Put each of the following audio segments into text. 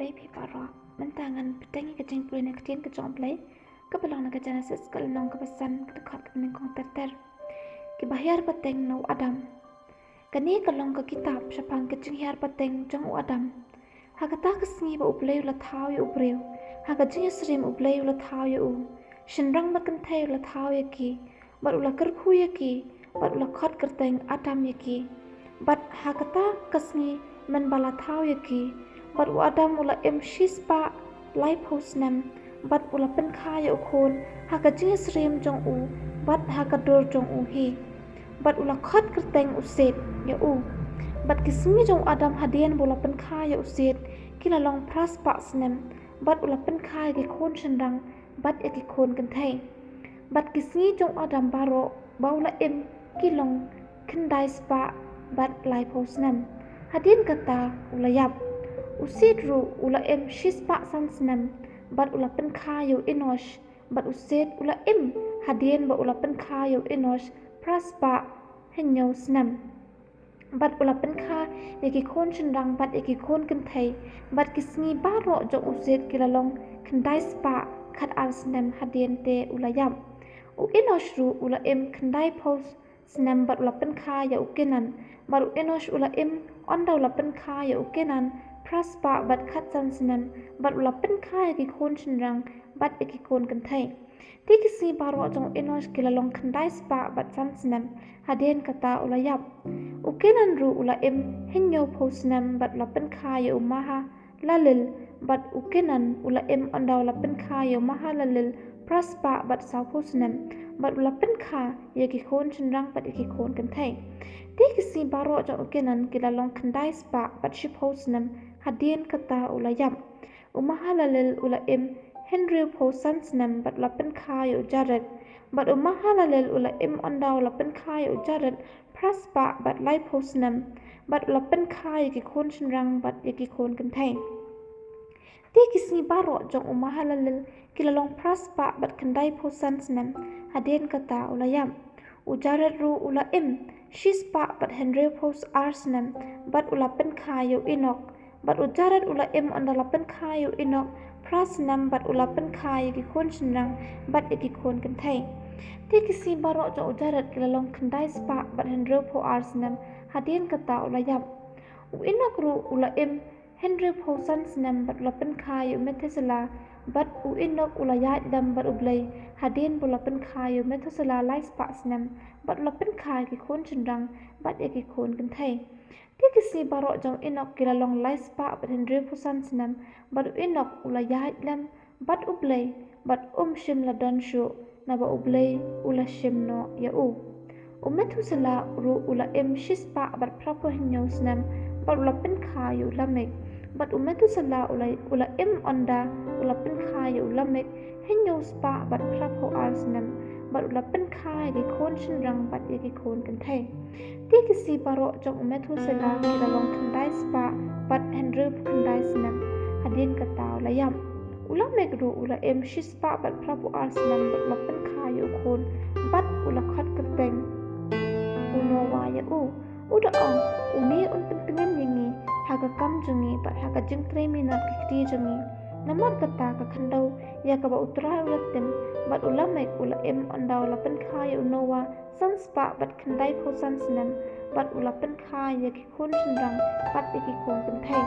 play piparo mentangan petangi kecing play nak kecing kecong play kepelong nak genesis kelenong kepesan kedekat kemeningkong terter kebahyar peteng no adam kani kelong ke kitab syapang kecing hiar peteng jong adam hakata kesngi ba uplay la thau ya ubreu hakajing srim uplay la thau ya u shinrang makantai la thau ya ki bat ula kerkhu ya ki bat ula khot kerteng adam ya ki bat hakata kesngi men bala thau ya ki bat u adam ula shispa lai posnam bat ula penkha ya ukhon hakajing srim jong u bat hakadur jong u hi bat ula khot kerteng uset ya u bat kismi jong adam hadian bola penkha ya uset kila long pras pa snem bat ula penkha ya khon shendang bat ya khon kan thai bat kismi jong adam baro baula kilong kendai spa bat lai posnam hadian kata ula yap usit ru ula shispa san snem bat ula penkha ya inosh bat uset ula hadian ba ula penkha ya inosh praspa henyo snam bat ula penkha yaki khon shendang bat yaki khon kan thai bat kisngi baro jong uset kilalong khandai spa khat ar snam hadian te ula yam u inosh ru ula khandai pos snam bat ula penkha ya ukenan bat u inosh ula onda ula penkha ya ukenan praspa bat khat san snam bat ula penkha yaki khon shendang bat yaki khon kan thai ti kisi baro jong inosh kilalong khandai spa bat san snam hadian kata ula yap ukenan ru ula henyo posnam bat ula penkha ya umaha lalil bat ukenan ula onda ula penkha ya umaha lalil praspa bat sau posnam bat ula penkha yaki khon shendang bat yaki khon kan thai ti kisi baro jong ukenan kilalong khandai spa bat shi posnam hadian kata ula yap umaha lalil ula Henry Posan snam bat ula penkha ya ujarat bat umaha lalil ula onda ula penkha ya ujarat praspa bat lai posnam bat ula penkha yaki khon shendang bat yaki khon kan thai ti kisni baro jong umaha lalil kilalong praspa bat khandai posan snam hadian kata ula yam ujarat ru ula shispa bat Henry Pos arsnam bat ula penkha ya inok bat ujarat ula onda ula penkha ya inok prasnam bat ula penkha yaki khon shendang bat yaki khon kan thai ti kisi baro jong ujarat kilalong khandai spa bat Henry Po arsnam hadian kata ula yam u inok ru ula Henry Po san snam bat ula penkha ya methesela bat u inok ula ya dam bat ublai hadian bula penkha ya methesela lai spa snam bat ula penkha yaki khon shendang bat yaki khon kan thai ti kisi baro jong inok kilalong lai spa bat Henry Po san snam bat u inok ula ya dam bat ublai bat shim la don shu na ba ublai ula shim no ya u methesela ru ula shispa bat prapo hinyo snam bat ula penkha ya lamek bat methesela ula onda ula penkha ya lamek hinyo spa bat prapo arsnam bat ula penkha yaki khon shendang bat yaki khon kan thai ti kisi baro jong methesela kilalong khandai spa bat Henry khandai snam hadian kata ula yam ula megru ula shispa bat prapo arsnam bat ula penkha ya khon bat ula khat kerteng unowa ya uda uni pentengan yangi haga kam jungi bat haga jeng 3 minit kikri jungi namar kata ka khandau ya ka ba utra ulatem bat ulamek ula onda ula penkha ya unowa san spa bat khandai posan snam bat ula penkha ya ki khon shendang bat yaki khon kan thai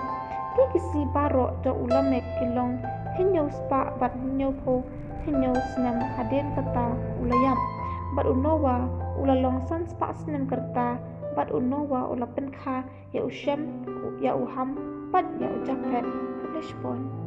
ti kisi baro to ulamek kilong hinyo spa bat hinyo po hinyo snam hadian kata ula yam bat unowa ula long san spa snam kerta bat unowa ula penkha ya ushem ya uham bat ya ujakat English pon